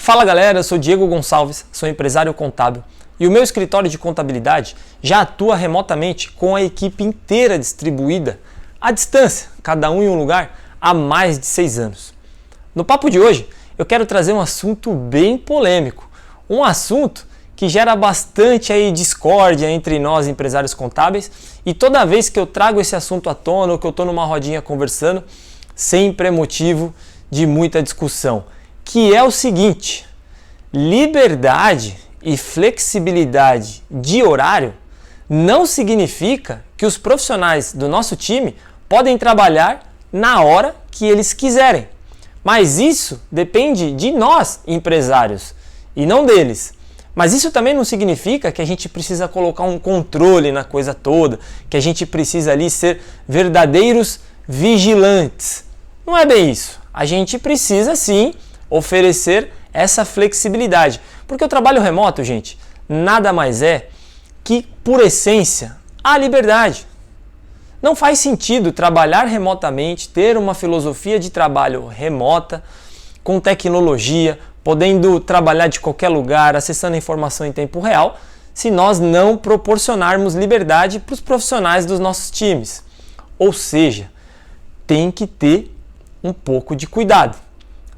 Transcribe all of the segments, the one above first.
Fala galera, eu sou Diego Gonçalves, sou empresário contábil e o meu escritório de contabilidade já atua remotamente com a equipe inteira distribuída à distância, cada um em um lugar, há mais de 6 anos. No papo de hoje, eu quero trazer um assunto bem polêmico, um assunto que gera bastante discórdia entre nós empresários contábeis, e toda vez que eu trago esse assunto à tona ou que eu estou numa rodinha conversando, sempre é motivo de muita discussão, que é o seguinte: liberdade e flexibilidade de horário não significa que os profissionais do nosso time podem trabalhar na hora que eles quiserem. Mas isso depende de nós, empresários, e não deles. Mas isso também não significa que a gente precisa colocar um controle na coisa toda, que a gente precisa ali ser verdadeiros vigilantes. Não é bem isso. A gente precisa sim oferecer essa flexibilidade. Porque o trabalho remoto, gente, nada mais é que, por essência, a liberdade. Não faz sentido trabalhar remotamente, ter uma filosofia de trabalho remota, com tecnologia, podendo trabalhar de qualquer lugar, acessando a informação em tempo real, se nós não proporcionarmos liberdade para os profissionais dos nossos times. Ou seja, tem que ter um pouco de cuidado.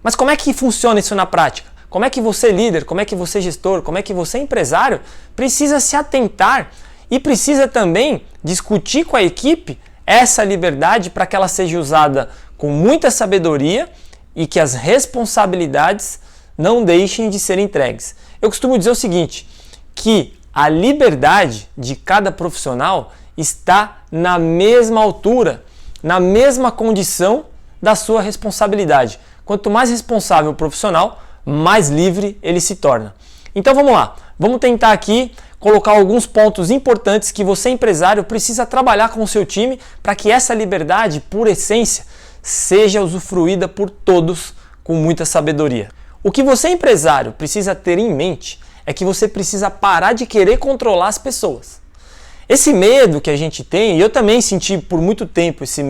Mas como é que funciona isso na prática? Como é que você, líder, como é que você, gestor, como é que você, empresário, precisa se atentar e precisa também discutir com a equipe essa liberdade para que ela seja usada com muita sabedoria e que as responsabilidades não deixem de ser entregues. Eu costumo dizer o seguinte, que a liberdade de cada profissional está na mesma altura, na mesma condição da sua responsabilidade. Quanto mais responsável o profissional, mais livre ele se torna. Então vamos lá, vamos tentar aqui colocar alguns pontos importantes que você, empresário, precisa trabalhar com o seu time para que essa liberdade, por essência, seja usufruída por todos com muita sabedoria. O que você, empresário, precisa ter em mente é que você precisa parar de querer controlar as pessoas. Esse medo que a gente tem, e eu também senti por muito tempo esse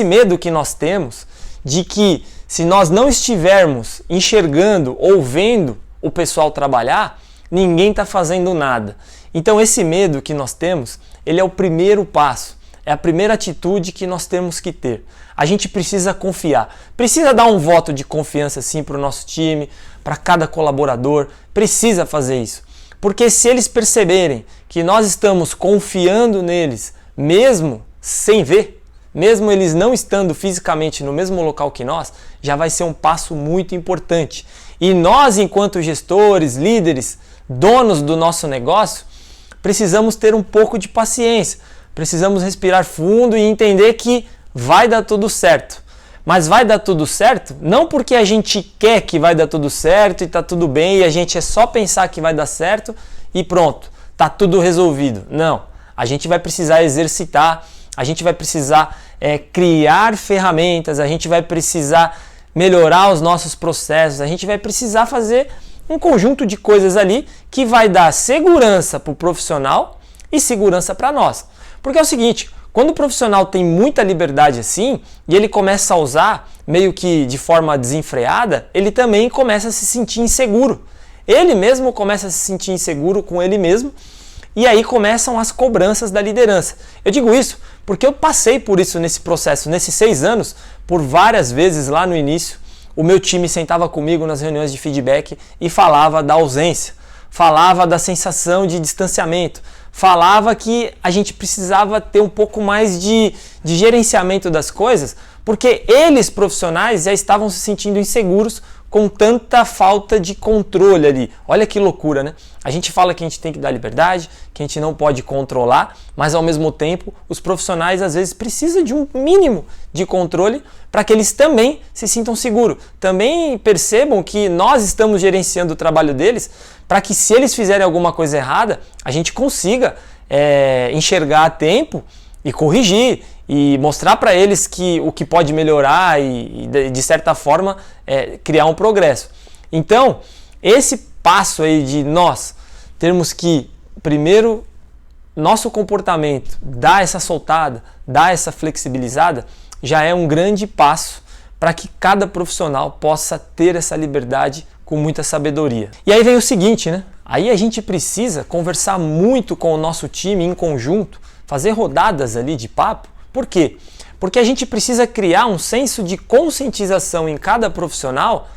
medo que nós temos de que se nós não estivermos enxergando ou vendo o pessoal trabalhar, ninguém está fazendo nada. Então esse medo que nós temos, ele é o primeiro passo, é a primeira atitude que nós temos que ter. A gente precisa confiar, precisa dar um voto de confiança sim para o nosso time, para cada colaborador, precisa fazer isso. Porque se eles perceberem que nós estamos confiando neles, mesmo sem ver, mesmo eles não estando fisicamente no mesmo local que nós, já vai ser um passo muito importante. E nós, enquanto gestores, líderes, donos do nosso negócio, precisamos ter um pouco de paciência. Precisamos respirar fundo e entender que vai dar tudo certo. Mas vai dar tudo certo não porque a gente quer que vai dar tudo certo e está tudo bem e a gente é só pensar que vai dar certo e pronto, está tudo resolvido. Não, a gente vai precisar exercitar, a gente vai precisar criar ferramentas, a gente vai precisar melhorar os nossos processos, a gente vai precisar fazer um conjunto de coisas ali que vai dar segurança para o profissional e segurança para nós. Porque é o seguinte, quando o profissional tem muita liberdade assim e ele começa a usar meio que de forma desenfreada, ele também começa a se sentir inseguro. Ele mesmo começa a se sentir inseguro com ele mesmo. E aí começam as cobranças da liderança. Eu digo isso porque eu passei por isso nesse processo, nesses 6 anos, por várias vezes lá no início, o meu time sentava comigo nas reuniões de feedback e falava da ausência, falava da sensação de distanciamento, falava que a gente precisava ter um pouco mais de gerenciamento das coisas, porque eles, profissionais, já estavam se sentindo inseguros com tanta falta de controle ali. Olha que loucura, né? A gente fala que a gente tem que dar liberdade, que a gente não pode controlar, mas ao mesmo tempo os profissionais às vezes precisam de um mínimo de controle para que eles também se sintam seguros. Também percebam que nós estamos gerenciando o trabalho deles para que se eles fizerem alguma coisa errada, a gente consiga enxergar a tempo e corrigir e mostrar para eles que o que pode melhorar e de certa forma criar um progresso. Então, esse passo aí de nós termos que, primeiro, nosso comportamento dar essa soltada, dar essa flexibilizada, já é um grande passo para que cada profissional possa ter essa liberdade com muita sabedoria. E aí vem o seguinte, né? Aí a gente precisa conversar muito com o nosso time em conjunto, fazer rodadas ali de papo. Por quê? Porque a gente precisa criar um senso de conscientização em cada profissional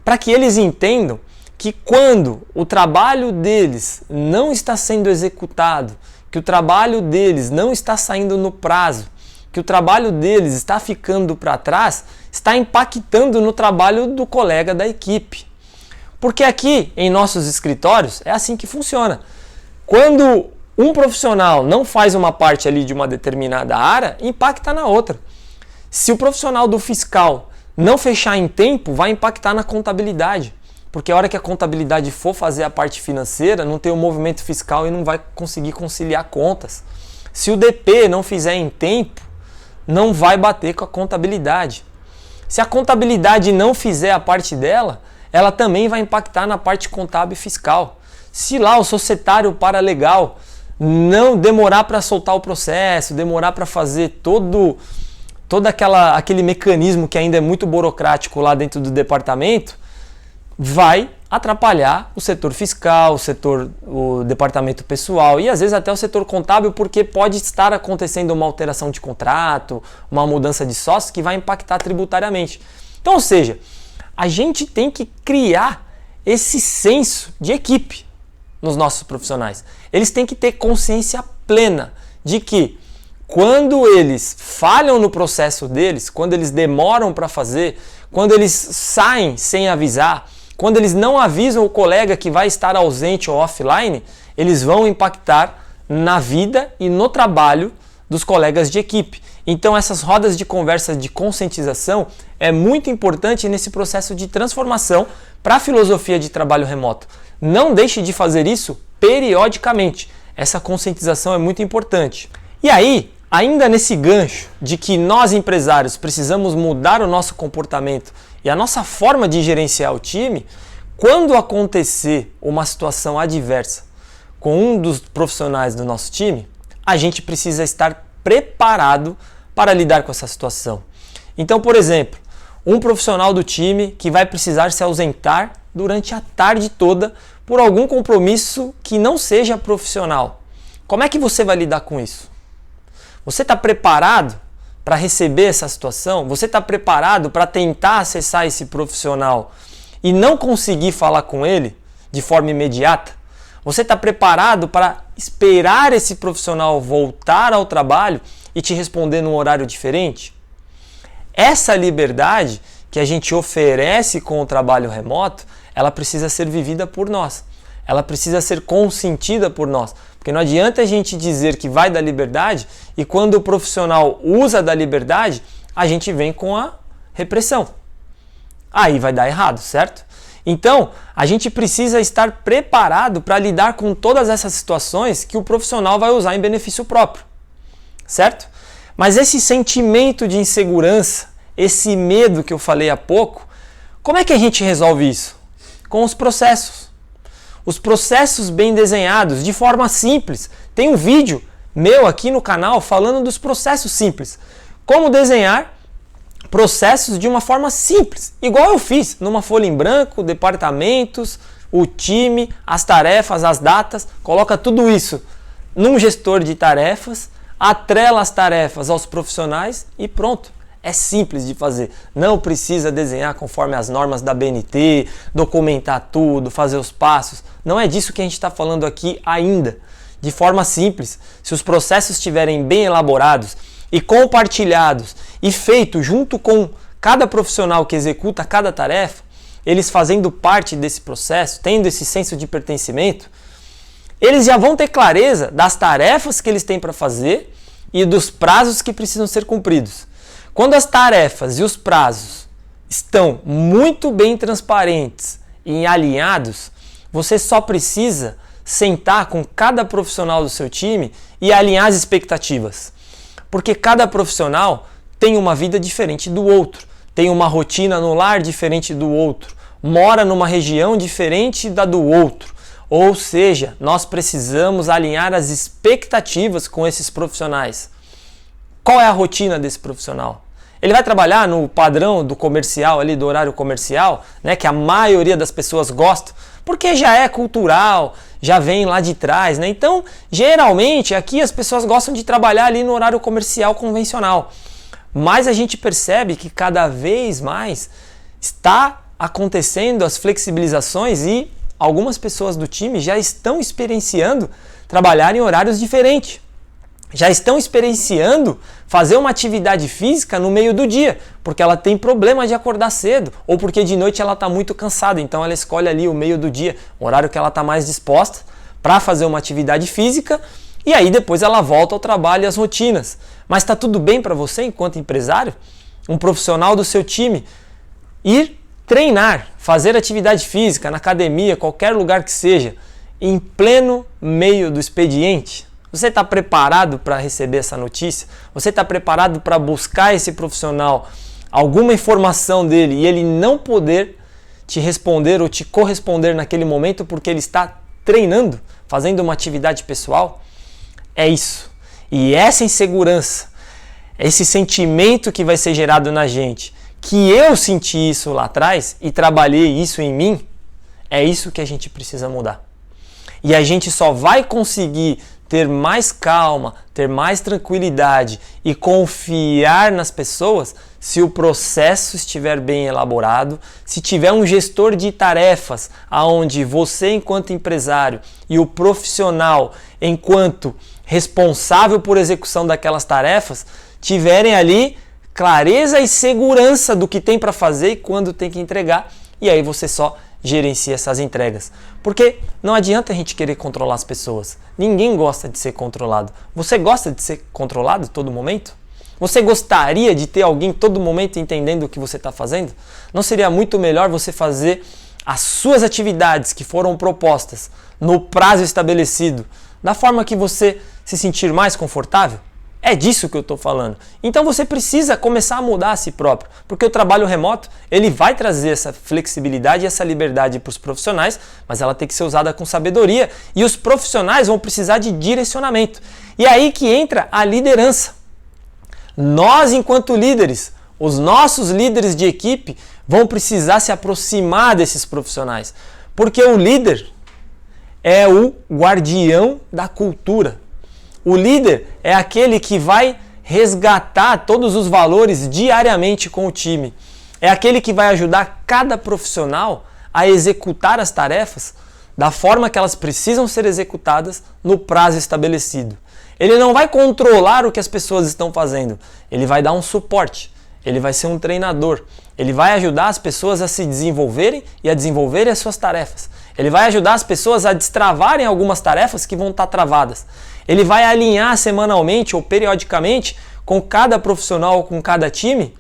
para que eles entendam que quando o trabalho deles não está sendo executado, que o trabalho deles não está saindo no prazo, que o trabalho deles está ficando para trás, está impactando no trabalho do colega da equipe. Porque aqui em nossos escritórios é assim que funciona. Quando um profissional não faz uma parte ali de uma determinada área, impacta na outra. Se o profissional do fiscal não fechar em tempo, vai impactar na contabilidade. Porque a hora que a contabilidade for fazer a parte financeira, não tem o movimento fiscal e não vai conseguir conciliar contas. Se o DP não fizer em tempo, não vai bater com a contabilidade. Se a contabilidade não fizer a parte dela, ela também vai impactar na parte contábil e fiscal. Se lá o societário paralegal não demorar para soltar o processo, demorar para fazer todo aquele mecanismo que ainda é muito burocrático lá dentro do departamento, vai atrapalhar o setor fiscal, o departamento pessoal e às vezes até o setor contábil, porque pode estar acontecendo uma alteração de contrato, uma mudança de sócio que vai impactar tributariamente. Então, ou seja, a gente tem que criar esse senso de equipe nos nossos profissionais. Eles têm que ter consciência plena de que quando eles falham no processo deles, quando eles demoram para fazer, quando eles saem sem avisar, quando eles não avisam o colega que vai estar ausente ou offline, eles vão impactar na vida e no trabalho dos colegas de equipe. Então essas rodas de conversa de conscientização é muito importante nesse processo de transformação para a filosofia de trabalho remoto. Não deixe de fazer isso periodicamente. Essa conscientização é muito importante. E aí, ainda nesse gancho de que nós empresários precisamos mudar o nosso comportamento e a nossa forma de gerenciar o time, quando acontecer uma situação adversa com um dos profissionais do nosso time, a gente precisa estar preparado para lidar com essa situação. Então, por exemplo, um profissional do time que vai precisar se ausentar durante a tarde toda por algum compromisso que não seja profissional. Como é que você vai lidar com isso? Você está preparado para receber essa situação? Você está preparado para tentar acessar esse profissional e não conseguir falar com ele de forma imediata? Você está preparado para esperar esse profissional voltar ao trabalho e te responder num horário diferente? Essa liberdade que a gente oferece com o trabalho remoto, ela precisa ser vivida por nós. Ela precisa ser consentida por nós. Porque não adianta a gente dizer que vai dar liberdade e quando o profissional usa da liberdade, a gente vem com a repressão. Aí vai dar errado, certo? Então, a gente precisa estar preparado para lidar com todas essas situações que o profissional vai usar em benefício próprio, certo? Mas esse sentimento de insegurança, esse medo que eu falei há pouco, como é que a gente resolve isso? Com os processos. Os processos bem desenhados, de forma simples. Tem um vídeo meu aqui no canal falando dos processos simples. Como desenhar processos de uma forma simples, igual eu fiz, numa folha em branco, departamentos, o time, as tarefas, as datas, coloca tudo isso num gestor de tarefas, atrela as tarefas aos profissionais e pronto. É simples de fazer, não precisa desenhar conforme as normas da BNT, documentar tudo, fazer os passos. Não é disso que a gente está falando aqui ainda. De forma simples, se os processos estiverem bem elaborados e compartilhados e feitos junto com cada profissional que executa cada tarefa, eles fazendo parte desse processo, tendo esse senso de pertencimento, eles já vão ter clareza das tarefas que eles têm para fazer e dos prazos que precisam ser cumpridos. Quando as tarefas e os prazos estão muito bem transparentes e alinhados, você só precisa sentar com cada profissional do seu time e alinhar as expectativas. Porque cada profissional tem uma vida diferente do outro, tem uma rotina no lar diferente do outro, mora numa região diferente da do outro. Ou seja, nós precisamos alinhar as expectativas com esses profissionais. Qual é a rotina desse profissional? Ele vai trabalhar no padrão do comercial ali, do horário comercial, né, que a maioria das pessoas gosta, porque já é cultural, já vem lá de trás, né? Então, geralmente aqui as pessoas gostam de trabalhar ali no horário comercial convencional. Mas a gente percebe que cada vez mais está acontecendo as flexibilizações e algumas pessoas do time já estão experienciando trabalhar em horários diferentes. Já estão experienciando fazer uma atividade física no meio do dia, porque ela tem problema de acordar cedo, ou porque de noite ela está muito cansada, então ela escolhe ali o meio do dia, o horário que ela está mais disposta para fazer uma atividade física, e aí depois ela volta ao trabalho e às rotinas. Mas está tudo bem para você, enquanto empresário, um profissional do seu time, ir treinar, fazer atividade física na academia, qualquer lugar que seja, em pleno meio do expediente? Você está preparado para receber essa notícia? Você está preparado para buscar esse profissional, alguma informação dele e ele não poder te responder ou te corresponder naquele momento porque ele está treinando, fazendo uma atividade pessoal? É isso. E essa insegurança, esse sentimento que vai ser gerado na gente, que eu senti isso lá atrás e trabalhei isso em mim, é isso que a gente precisa mudar. E a gente só vai conseguir ter mais calma, ter mais tranquilidade e confiar nas pessoas se o processo estiver bem elaborado, se tiver um gestor de tarefas aonde você enquanto empresário e o profissional enquanto responsável por execução daquelas tarefas tiverem ali clareza e segurança do que tem para fazer e quando tem que entregar, e aí você só gerencia essas entregas. Porque não adianta a gente querer controlar as pessoas. Ninguém gosta de ser controlado. Você gosta de ser controlado todo momento? Você gostaria de ter alguém todo momento entendendo o que você está fazendo? Não seria muito melhor você fazer as suas atividades que foram propostas no prazo estabelecido, da forma que você se sentir mais confortável? É disso que eu estou falando. Então você precisa começar a mudar a si próprio, porque o trabalho remoto ele vai trazer essa flexibilidade e essa liberdade para os profissionais, mas ela tem que ser usada com sabedoria e os profissionais vão precisar de direcionamento. E é aí que entra a liderança. Nós, enquanto líderes, os nossos líderes de equipe vão precisar se aproximar desses profissionais, porque o líder é o guardião da cultura. O líder é aquele que vai resgatar todos os valores diariamente com o time. É aquele que vai ajudar cada profissional a executar as tarefas da forma que elas precisam ser executadas no prazo estabelecido. Ele não vai controlar o que as pessoas estão fazendo, ele vai dar um suporte, ele vai ser um treinador, ele vai ajudar as pessoas a se desenvolverem e a desenvolverem as suas tarefas. Ele vai ajudar as pessoas a destravarem algumas tarefas que vão estar travadas. Ele vai alinhar semanalmente ou periodicamente com cada profissional, com cada time,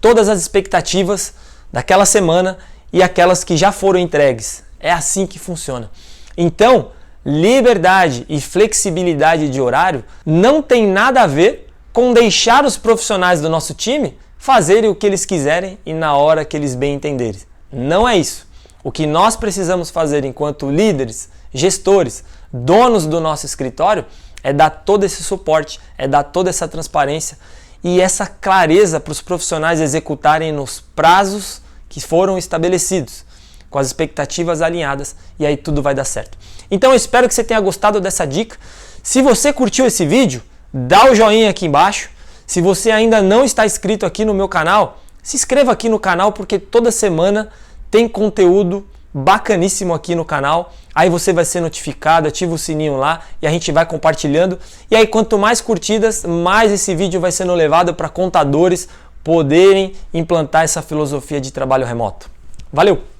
todas as expectativas daquela semana e aquelas que já foram entregues. É assim que funciona. Então, liberdade e flexibilidade de horário não tem nada a ver com deixar os profissionais do nosso time fazerem o que eles quiserem e na hora que eles bem entenderem. Não é isso. O que nós precisamos fazer enquanto líderes, gestores, donos do nosso escritório é dar todo esse suporte, é dar toda essa transparência e essa clareza para os profissionais executarem nos prazos que foram estabelecidos, com as expectativas alinhadas, e aí tudo vai dar certo. Então eu espero que você tenha gostado dessa dica. Se você curtiu esse vídeo, dá o joinha aqui embaixo. Se você ainda não está inscrito aqui no meu canal, se inscreva aqui no canal porque toda semana tem conteúdo bacaníssimo aqui no canal. Aí você vai ser notificado, ativa o sininho lá e a gente vai compartilhando. E aí quanto mais curtidas, mais esse vídeo vai sendo levado para contadores poderem implantar essa filosofia de trabalho remoto. Valeu!